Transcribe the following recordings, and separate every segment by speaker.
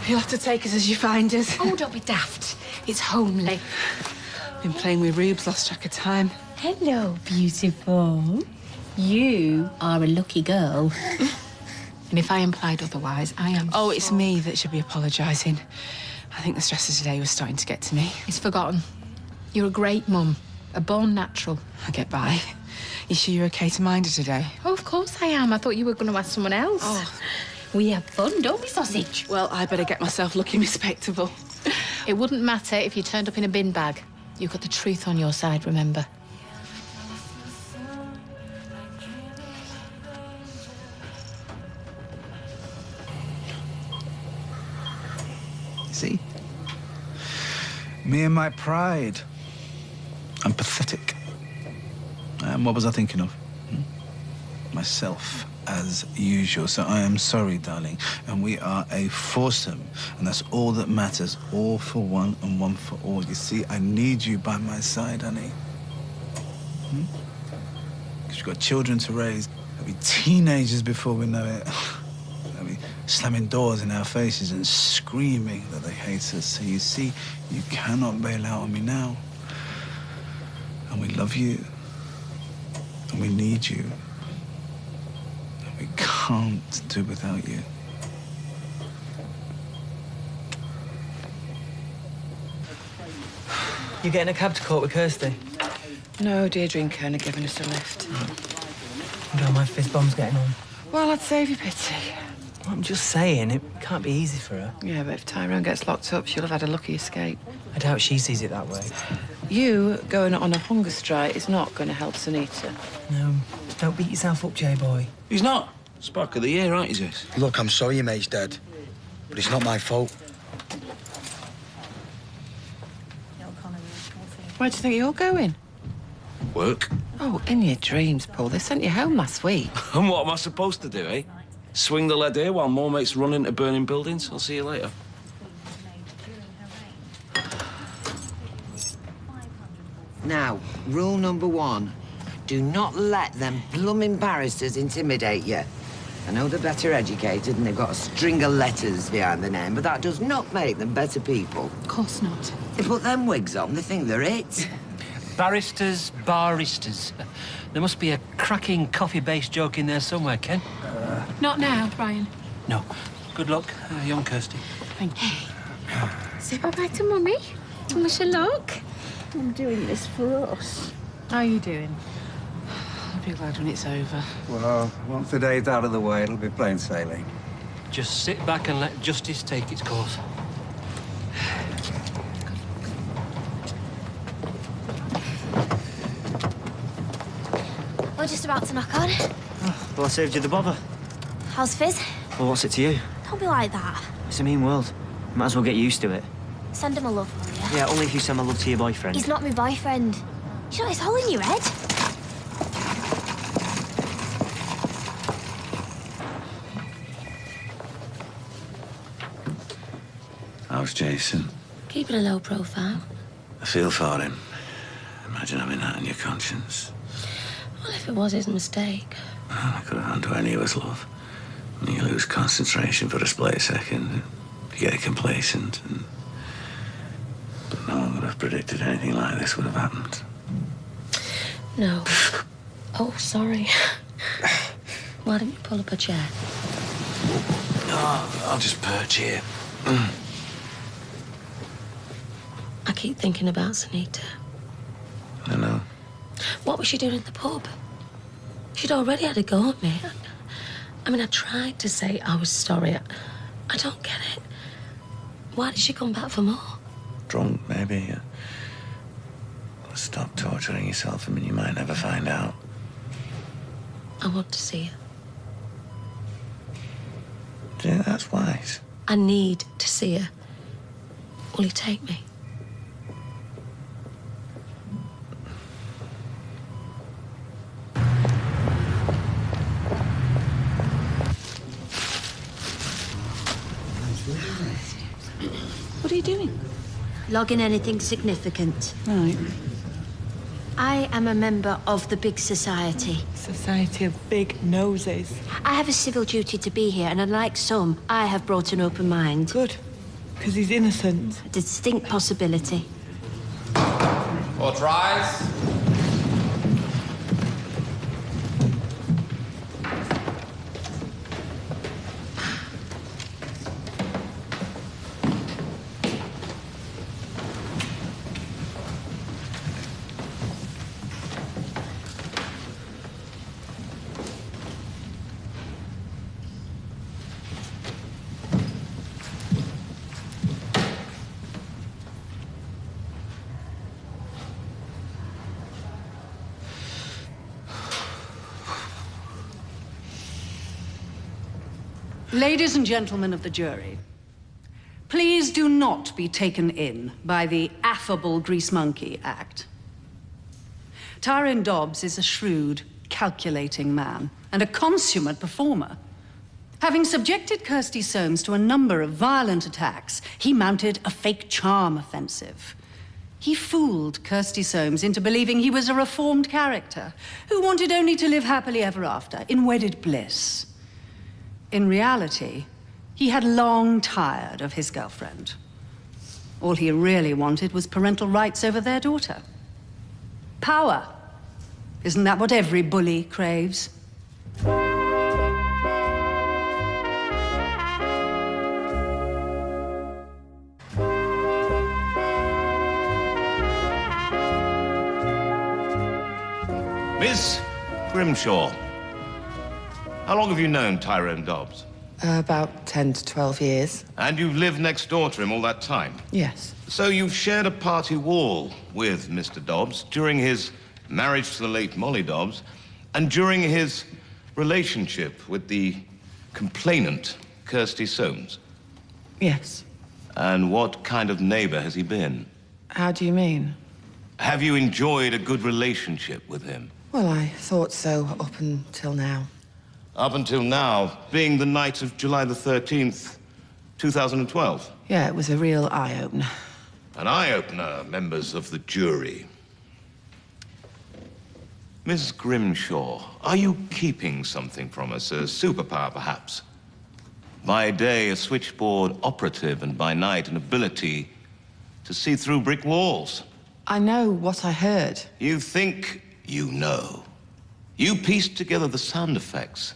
Speaker 1: You'll have to take us as you find us.
Speaker 2: Oh, don't be daft. It's homely.
Speaker 1: Been playing with Rubes, lost track of time.
Speaker 2: Hello, beautiful. You are a lucky girl. And if I implied otherwise, I am.
Speaker 1: Oh, it's me that should be apologising. I think the stress of today was starting to get to me.
Speaker 2: It's forgotten. You're a great mum. A born natural.
Speaker 1: I get by. You sure you're okay to mind her today?
Speaker 2: Oh, of course I am. I thought you were going to ask someone else.
Speaker 1: Oh.
Speaker 2: We have fun, don't we, sausage?
Speaker 1: Well, I better get myself looking respectable.
Speaker 2: It wouldn't matter if you turned up in a bin bag. You've got the truth on your side, remember?
Speaker 3: See? Me and my pride. I'm pathetic. And what was I thinking of? Myself, as usual. So I am sorry, darling. And we are a foursome. And that's all that matters. All for one and one for all. You see, I need you by my side, honey. Because you've got children to raise. They'll be teenagers before we know it. They'll be slamming doors in our faces and screaming that they hate us. So you see, you cannot bail out on me now. And we love you. And we need you. And we can't do without you.
Speaker 4: You getting a cab to court with Kirsty?
Speaker 1: No, Deirdre and Kern are giving us a lift.
Speaker 4: I wonder how my fizz bomb's getting on.
Speaker 1: Well, I'd save you pity.
Speaker 4: Well, I'm just saying, it can't be easy for her.
Speaker 1: Yeah, but if Tyrone gets locked up, she'll have had a lucky escape.
Speaker 4: I doubt she sees it that way.
Speaker 1: You going on a hunger strike is not going to help Sunita.
Speaker 4: No, don't beat yourself up, J-boy.
Speaker 5: He's not. Spark of the year, right, is this?
Speaker 6: Look, I'm sorry your mate's dead, but it's not my fault.
Speaker 1: Where do you think you're going?
Speaker 5: Work.
Speaker 1: Oh, in your dreams, Paul. They sent you home last week.
Speaker 5: And what am I supposed to do, eh? Swing the lead here while more mates run into burning buildings? I'll see you later.
Speaker 7: Now, rule number one, do not let them blooming barristers intimidate you. I know they're better educated and they've got a string of letters behind their name, but that does not make them better people.
Speaker 2: Of course not.
Speaker 7: They put them wigs on, they think they're it.
Speaker 8: Barristers, baristas. There must be a cracking coffee-based joke in there somewhere, Ken.
Speaker 2: Not now, Brian.
Speaker 8: No. Good luck, young Kirsty.
Speaker 2: Thank you. Say bye-bye to Mummy. Wish her luck.
Speaker 9: I'm doing this for us.
Speaker 1: How are you doing? I'll be glad when it's over.
Speaker 10: Well, once the day's out of the way, it'll be plain sailing.
Speaker 8: Just sit back and let justice take its course.
Speaker 11: We're just about to knock on.
Speaker 12: Oh, well, I saved you the bother.
Speaker 11: How's Fizz?
Speaker 12: Well, what's it to you?
Speaker 11: Don't be like that.
Speaker 12: It's a mean world. Might as well get used to it.
Speaker 11: Send him a love, will you?
Speaker 12: Yeah, only if you send my love to your boyfriend.
Speaker 11: He's not my boyfriend. You know, it's all in your head.
Speaker 13: How's Jason?
Speaker 14: Keeping a low profile.
Speaker 13: I feel for him. Imagine having that on your conscience.
Speaker 14: Well, if it was his mistake.
Speaker 13: Well, I could have done to any of us, love. And you lose concentration for a split second. You get complacent. But no one would have predicted anything like this would have happened.
Speaker 14: No. Oh, sorry. Why don't you pull up a chair?
Speaker 13: Oh, I'll just perch here.
Speaker 14: I keep thinking about Sunita.
Speaker 13: I know.
Speaker 14: What was she doing in the pub? She'd already had a go at me. I mean, I tried to say I was sorry. I don't get it. Why did she come back for more?
Speaker 13: Drunk, maybe. Stop torturing yourself. I mean, you might never find out.
Speaker 14: I want to see her.
Speaker 13: Do you think that's wise?
Speaker 14: I need to see her. Will you take me?
Speaker 9: What are you doing?
Speaker 11: Logging anything significant.
Speaker 1: Right.
Speaker 11: I am a member of the big society.
Speaker 1: Society of big noses.
Speaker 11: I have a civil duty to be here, and unlike some, I have brought an open mind.
Speaker 1: Good.
Speaker 4: Because he's innocent.
Speaker 11: A distinct possibility.
Speaker 15: All rise.
Speaker 16: Ladies and gentlemen of the jury, please do not be taken in by the affable Grease Monkey act. Tyrone Dobbs is a shrewd, calculating man and a consummate performer. Having subjected Kirsty Soames to a number of violent attacks, he mounted a fake charm offensive. He fooled Kirsty Soames into believing he was a reformed character who wanted only to live happily ever after, in wedded bliss. In reality, he had long tired of his girlfriend. All he really wanted was parental rights over their daughter. Power. Isn't that what every bully craves?
Speaker 17: Miss Grimshaw, how long have you known Tyrone Dobbs?
Speaker 1: About 10 to 12 years.
Speaker 17: And you've lived next door to him all that time?
Speaker 1: Yes.
Speaker 17: So you've shared a party wall with Mr. Dobbs during his marriage to the late Molly Dobbs and during his relationship with the complainant, Kirsty Soames?
Speaker 1: Yes.
Speaker 17: And what kind of neighbor has he been?
Speaker 1: How do you mean?
Speaker 17: Have you enjoyed a good relationship with him?
Speaker 1: Well, I thought so up until now.
Speaker 17: Up until now, being the night of July the 13th, 2012?
Speaker 1: Yeah, it was a real eye-opener.
Speaker 17: An eye-opener, members of the jury. Miss Grimshaw, are you keeping something from us? A superpower, perhaps? By day, a switchboard operative, and by night, an ability to see through brick walls.
Speaker 1: I know what I heard.
Speaker 17: You think you know. You pieced together the sound effects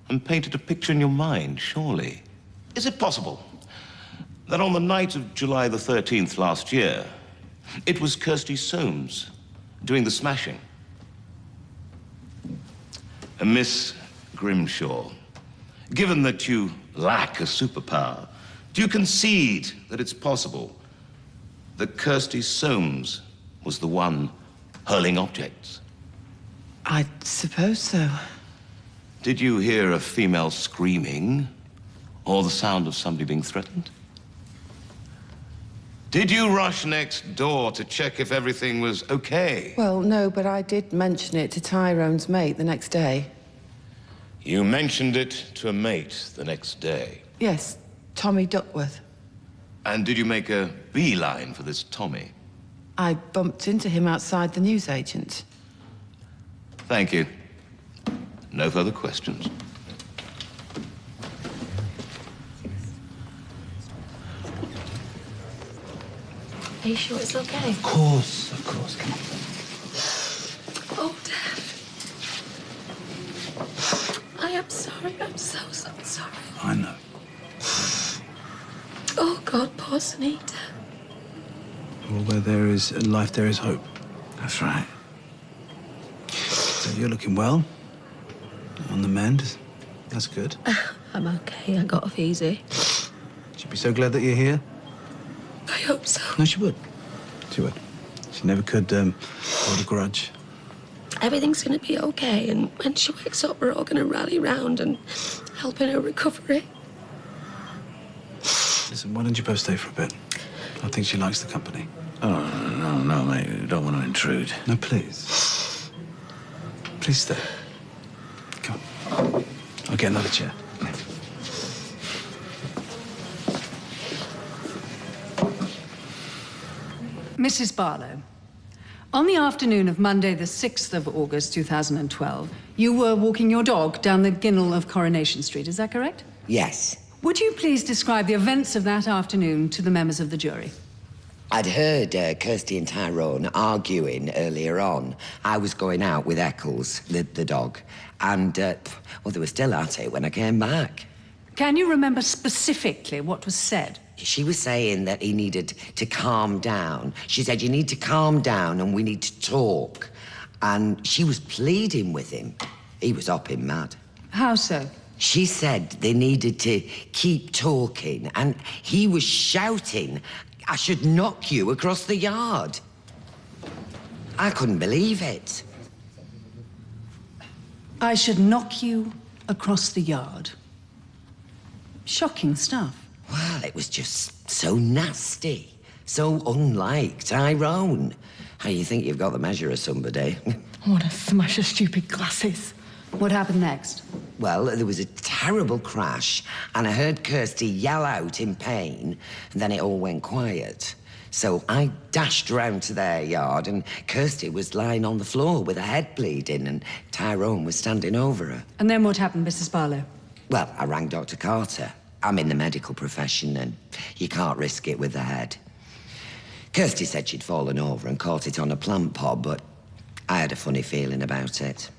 Speaker 17: and painted a picture in your mind, surely. Is it possible that on the night of July the 13th last year, it was Kirsty Soames doing the smashing? Miss Grimshaw, given that you lack a superpower, do you concede that it's possible that Kirsty Soames was the one hurling objects?
Speaker 1: I suppose so.
Speaker 17: Did you hear a female screaming or the sound of somebody being threatened? Did you rush next door to check if everything was okay?
Speaker 1: Well, no, but I did mention it to Tyrone's mate the next day.
Speaker 17: You mentioned it to a mate the next day?
Speaker 1: Yes, Tommy Duckworth.
Speaker 17: And did you make a beeline for this Tommy?
Speaker 1: I bumped into him outside the newsagent.
Speaker 17: Thank you. No further questions.
Speaker 14: Are you sure it's okay?
Speaker 3: Of course, come on.
Speaker 14: Oh, Dad. I am sorry. I'm so sorry.
Speaker 3: I know.
Speaker 14: Oh, God, poor Sunita.
Speaker 3: Well, where there is life, there is hope.
Speaker 13: That's right.
Speaker 3: So you're looking well. On the mend. That's good.
Speaker 14: I'm okay. I got off easy.
Speaker 3: She'd be so glad that you're here.
Speaker 14: I hope so.
Speaker 3: No, she would. She would. She never could hold a grudge.
Speaker 14: Everything's going to be okay, and when she wakes up, we're all going to rally round and help in her recovery.
Speaker 3: Listen, why don't you both stay for a bit? I think she likes the company.
Speaker 13: Oh, no, mate. I don't want to intrude.
Speaker 3: No, please. Please stay. Come on. I'll get another chair.
Speaker 16: Mrs. Barlow, on the afternoon of Monday, the 6th of August, 2012, you were walking your dog down the ginnel of Coronation Street, is that correct?
Speaker 7: Yes.
Speaker 16: Would you please describe the events of that afternoon to the members of the jury?
Speaker 7: I'd heard Kirsty and Tyrone arguing earlier on. I was going out with Eccles, the dog, and, well, they were still at it when I came back.
Speaker 16: Can you remember specifically what was said?
Speaker 7: She was saying that he needed to calm down. She said, you need to calm down and we need to talk. And she was pleading with him. He was hopping mad.
Speaker 16: How so?
Speaker 7: She said they needed to keep talking, and he was shouting, I should knock you across the yard. I couldn't believe it.
Speaker 16: I should knock you across the yard. Shocking stuff.
Speaker 7: Well, it was just so nasty, so unlike Tyrone. How you think you've got the measure of somebody?
Speaker 11: I want to smash her stupid glasses.
Speaker 16: What happened next?
Speaker 7: Well, there was a terrible crash, and I heard Kirsty yell out in pain, and then it all went quiet. So I dashed round to their yard, and Kirsty was lying on the floor with her head bleeding, and Tyrone was standing over her.
Speaker 16: And then what happened, Mrs. Barlow?
Speaker 7: Well, I rang Dr. Carter. I'm in the medical profession, and you can't risk it with the head. Kirsty said she'd fallen over and caught it on a plant pod, but I had a funny feeling about it.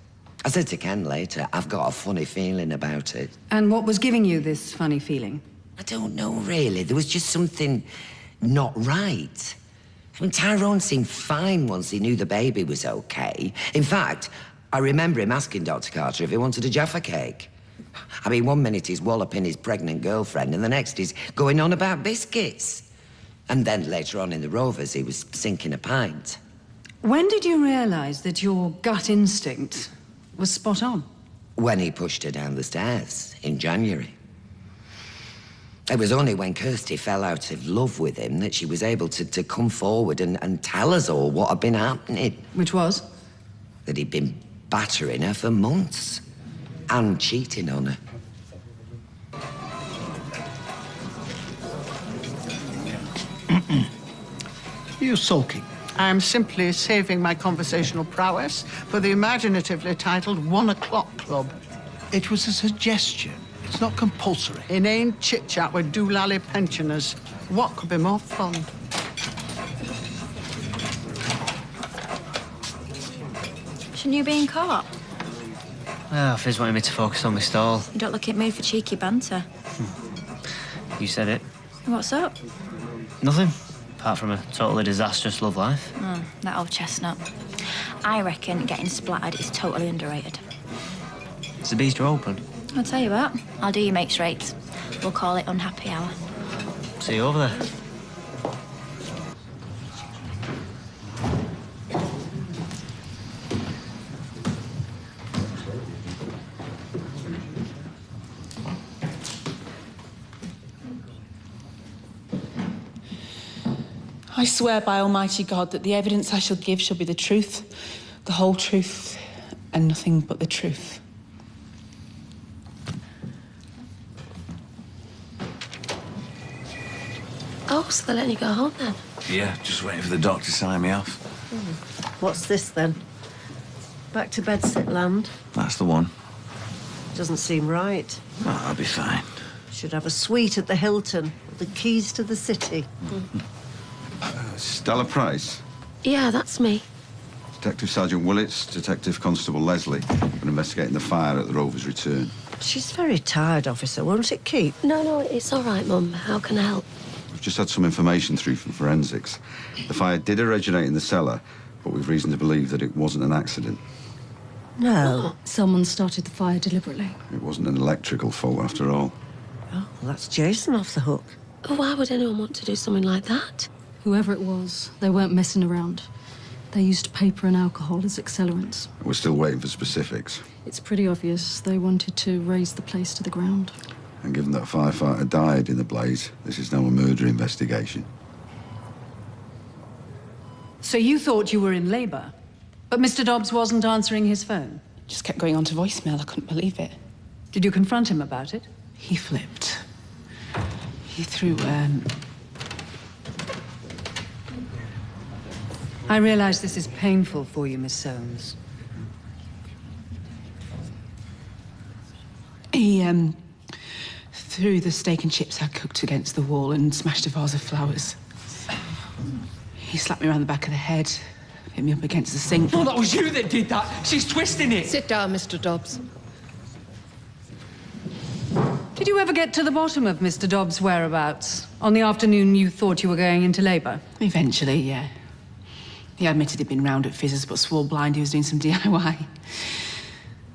Speaker 7: I said to Ken later, I've got a funny feeling about it.
Speaker 16: And what was giving you this funny feeling?
Speaker 7: I don't know, really. There was just something not right. I mean, Tyrone seemed fine once he knew the baby was okay. In fact, I remember him asking Dr. Carter if he wanted a Jaffa cake. I mean, one minute he's walloping his pregnant girlfriend, and the next he's going on about biscuits. And then later on in the Rovers, he was sinking a pint.
Speaker 16: When did you realise that your gut instinct was spot on?
Speaker 7: When he pushed her down the stairs in January. It was only when Kirsty fell out of love with him that she was able to come forward and tell us all what had been happening.
Speaker 16: Which was?
Speaker 7: That he'd been battering her for months and cheating on her.
Speaker 18: You sulking? I'm simply saving my conversational prowess for the imaginatively titled 1 o'clock club. It was a suggestion. It's not compulsory. Inane chit-chat with doolally pensioners. What could be more fun?
Speaker 19: Shouldn't you be in co-op?
Speaker 12: Well, Fizz wanted me to focus on my stall.
Speaker 19: You don't look in mood for cheeky banter.
Speaker 12: You said it.
Speaker 19: What's up?
Speaker 12: Nothing. Apart from a totally disastrous love life.
Speaker 19: Oh, that old chestnut. I reckon getting splattered is totally underrated.
Speaker 12: Is the bistro open?
Speaker 19: I'll tell you what, I'll do your mates' rates. We'll call it unhappy hour.
Speaker 12: See you over there.
Speaker 1: I swear by Almighty God that the evidence I shall give shall be the truth, the whole truth, and nothing but the truth.
Speaker 14: Oh, so they're letting you go home then?
Speaker 13: Yeah, just waiting for the doctor to sign me off.
Speaker 9: What's this then? Back to bedsit land?
Speaker 13: That's the one.
Speaker 9: Doesn't seem right.
Speaker 13: Oh, I'll be fine.
Speaker 9: Should have a suite at the Hilton, with the keys to the city.
Speaker 10: Stella Price,
Speaker 14: Yeah, that's me.
Speaker 10: Detective Sergeant Willits, Detective Constable Leslie. Been investigating the fire at the Rover's return.
Speaker 9: She's very tired, officer. Won't it keep?
Speaker 14: No, it's all right, Mum. How can I help?
Speaker 10: We've just had some information through from forensics. The fire did originate in the cellar, but we've reason to believe that it wasn't an accident.
Speaker 9: No.
Speaker 11: Someone started the fire deliberately.
Speaker 10: It wasn't an electrical fault after all.
Speaker 9: Oh, well, that's Jason off the hook.
Speaker 14: Why would anyone want to do something like that?
Speaker 11: Whoever it was, they weren't messing around. They used paper and alcohol as accelerants.
Speaker 10: We're still waiting for specifics.
Speaker 11: It's pretty obvious they wanted to raise the place to the ground.
Speaker 10: And given that a firefighter died in the blaze, this is now a murder investigation.
Speaker 16: So you thought you were in labour, but Mr. Dobbs wasn't answering his phone?
Speaker 1: Just kept going on to voicemail. I couldn't believe it.
Speaker 16: Did you confront him about it?
Speaker 1: He flipped. He threw,
Speaker 16: I realise this is painful for you, Miss Soames.
Speaker 1: He, threw the steak and chips I cooked against the wall and smashed a vase of flowers. He slapped me around the back of the head, hit me up against the sink.
Speaker 8: Oh, that was you that did that. She's twisting it.
Speaker 9: Sit down, Mr. Dobbs.
Speaker 16: Did you ever get to the bottom of Mr. Dobbs' whereabouts on the afternoon you thought you were going into labour?
Speaker 1: Eventually, yeah. He admitted he'd been round at Fizz's, but swore blind he was doing some DIY.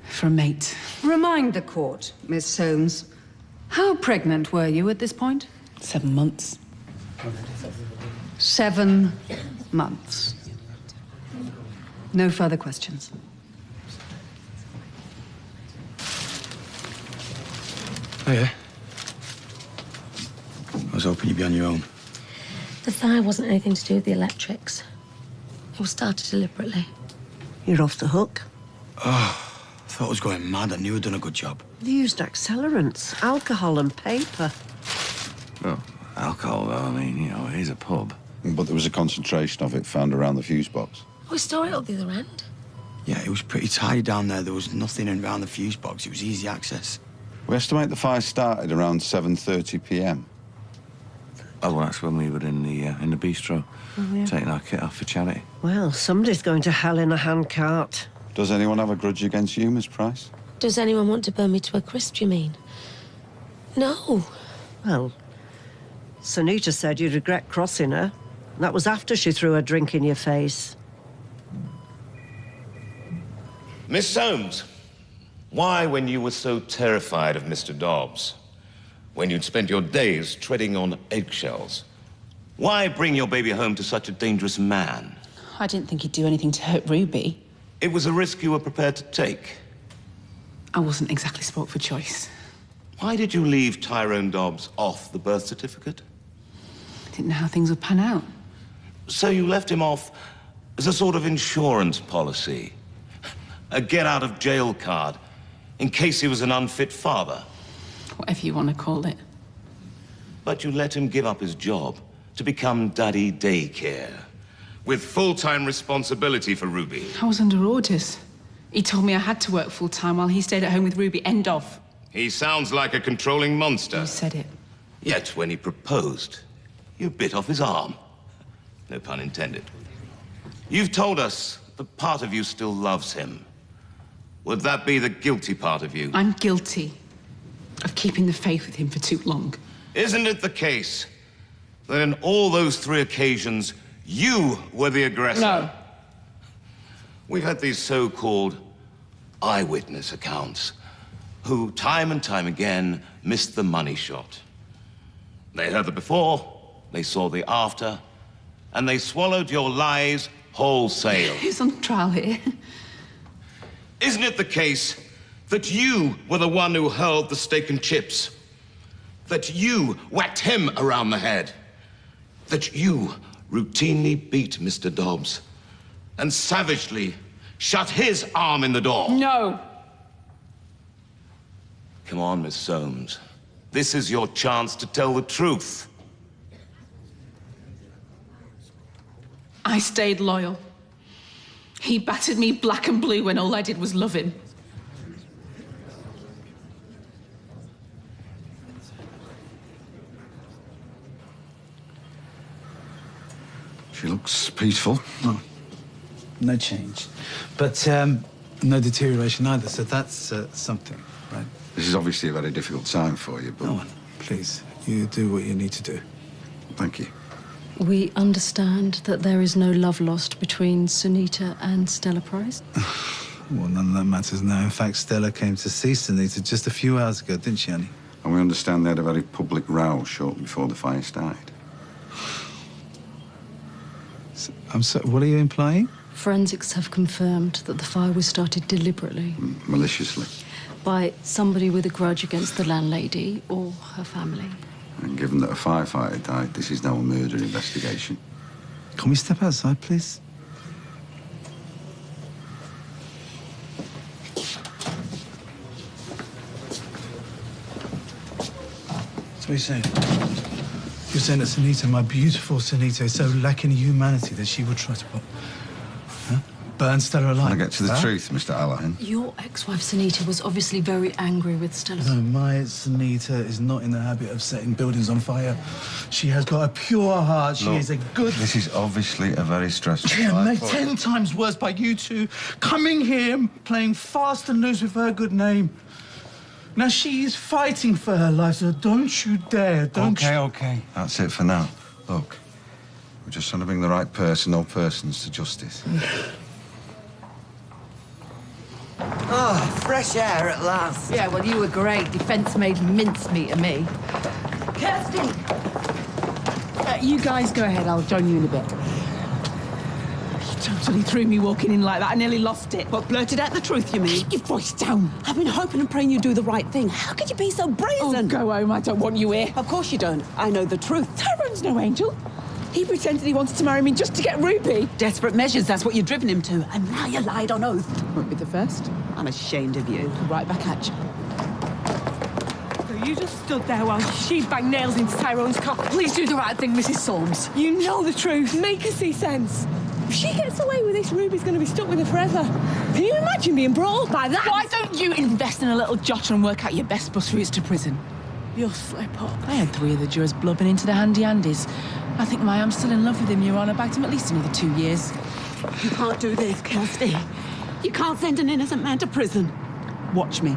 Speaker 1: For a mate.
Speaker 16: Remind the court, Miss Soames, how pregnant were you at this point?
Speaker 1: 7 months.
Speaker 16: 7 months. No further questions.
Speaker 6: Oh, yeah? I was hoping you'd be on your own.
Speaker 14: The thigh wasn't anything to do with the electrics. It was started deliberately.
Speaker 9: You're off the hook.
Speaker 6: Oh, I thought I was going mad. I knew I'd done a good job.
Speaker 9: They used accelerants, alcohol and paper.
Speaker 13: Well, alcohol, though, I mean, you know, it is a pub.
Speaker 10: But there was a concentration of it found around the fuse box.
Speaker 14: We store it at the other end.
Speaker 6: Yeah, it was pretty tidy down there. There was nothing around the fuse box. It was easy access.
Speaker 10: We estimate the fire started around 7:30 p.m.
Speaker 13: Oh, well, that's when we were in the bistro, taking our kit off for charity.
Speaker 9: Well, somebody's going to hell in a handcart.
Speaker 10: Does anyone have a grudge against you, Miss Price?
Speaker 14: Does anyone want to burn me to a crisp, you mean? No.
Speaker 9: Well, Sunita said you'd regret crossing her. That was after she threw a drink in your face.
Speaker 17: Miss Soames, why, when you were so terrified of Mr. Dobbs, when you'd spent your days treading on eggshells, why bring your baby home to such a dangerous man?
Speaker 1: I didn't think he'd do anything to hurt Ruby.
Speaker 17: It was a risk you were prepared to take.
Speaker 1: I wasn't exactly spoilt for choice.
Speaker 17: Why did you leave Tyrone Dobbs off the birth certificate?
Speaker 1: I didn't know how things would pan out.
Speaker 17: So you left him off as a sort of insurance policy, a get-out-of-jail card, in case he was an unfit father.
Speaker 1: Whatever you want to call it.
Speaker 17: But you let him give up his job to become daddy daycare, with full-time responsibility for Ruby.
Speaker 1: I was under orders. He told me I had to work full-time while he stayed at home with Ruby. End of.
Speaker 17: He sounds like a controlling monster.
Speaker 1: You said it.
Speaker 17: Yet, when he proposed, you bit off his arm. No pun intended. You've told us that part of you still loves him. Would that be the guilty part of you?
Speaker 1: I'm guilty of keeping the faith with him for too long.
Speaker 17: Isn't it the case that in all those 3 occasions, you were the aggressor?
Speaker 1: No.
Speaker 17: We've had these so-called eyewitness accounts who, time and time again, missed the money shot. They heard the before, they saw the after, and they swallowed your lies wholesale.
Speaker 1: He's on trial here.
Speaker 17: Isn't it the case that you were the one who hurled the steak and chips? That you whacked him around the head? That you routinely beat Mr. Dobbs and savagely shut his arm in the door?
Speaker 1: No.
Speaker 17: Come on, Miss Soames. This is your chance to tell the truth.
Speaker 1: I stayed loyal. He battered me black and blue when all I did was love him.
Speaker 10: She looks peaceful.
Speaker 3: Oh, no change. But no deterioration either, so that's something, right?
Speaker 10: This is obviously a very difficult time for you, but...
Speaker 3: No one, please. You do what you need to do.
Speaker 10: Thank you.
Speaker 11: We understand that there is no love lost between Sunita and Stella Price.
Speaker 3: Well, none of that matters now. In fact, Stella came to see Sunita just a few hours ago, didn't she, Annie?
Speaker 10: And we understand they had a very public row shortly before the fire started.
Speaker 3: I'm sorry, what are you implying?
Speaker 11: Forensics have confirmed that the fire was started deliberately.
Speaker 10: Maliciously.
Speaker 11: By somebody with a grudge against the landlady or her family.
Speaker 10: And given that a firefighter died, this is now a murder investigation.
Speaker 3: Can we step outside, please? So you're saying? You're saying that Sunita, my beautiful Sunita, is so lacking in humanity that she would try to... Huh? burn Stella alive.
Speaker 10: Can I get to the truth, Mr. Allahan?
Speaker 11: Your ex-wife, Sunita, was obviously very angry with Stella.
Speaker 3: No, my Sunita is not in the habit of setting buildings on fire. She has got a pure heart. She
Speaker 10: Look,
Speaker 3: is a good...
Speaker 10: This is obviously a very stressful
Speaker 3: Yeah,
Speaker 10: time
Speaker 3: made
Speaker 10: for
Speaker 3: 10
Speaker 10: you.
Speaker 3: times worse by you two coming here and playing fast and loose with her good name. Now, she is fighting for her life, so don't you dare, don't you...
Speaker 10: Okay. That's it for now. Look, we're just trying to bring the right person or persons to justice.
Speaker 7: Oh, fresh air at last.
Speaker 1: Yeah, well, you were great. Defence made mincemeat of me.
Speaker 7: Kirsty!
Speaker 1: You guys go ahead. I'll join you in a bit. You totally threw me walking in like that. I nearly lost it.
Speaker 20: What, blurted out the truth, you mean?
Speaker 1: Keep your voice down.
Speaker 20: I've been hoping and praying you'd do the right thing. How could you be so brazen?
Speaker 1: Oh, go home. I don't want you here.
Speaker 20: Of course you don't. I know the truth.
Speaker 1: Tyrone's no angel. He pretended he wanted to marry me just to get Ruby.
Speaker 20: Desperate measures, that's what you've driven him to. And now you lied on oath.
Speaker 1: Won't be the first.
Speaker 20: I'm ashamed of you.
Speaker 1: Right back at you.
Speaker 20: So you just stood there while she banged nails into Tyrone's coffin.
Speaker 1: Please do the right thing, Mrs. Solms.
Speaker 20: You know the truth. Make her see sense. If she gets away with this, Ruby's going to be stuck with her forever. Can you imagine being brought up by that?
Speaker 1: Why don't you invest in a little jot and work out your best bus routes to prison?
Speaker 20: You'll slip up.
Speaker 1: I had 3 of the jurors blubbing into the handy-andies. I think I'm still in love with him, Your Honour. Bagged him at least another 2 years.
Speaker 20: You can't do this, Kirsty. You can't send an innocent man to prison.
Speaker 1: Watch me.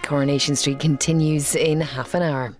Speaker 21: Coronation Street continues in half an hour.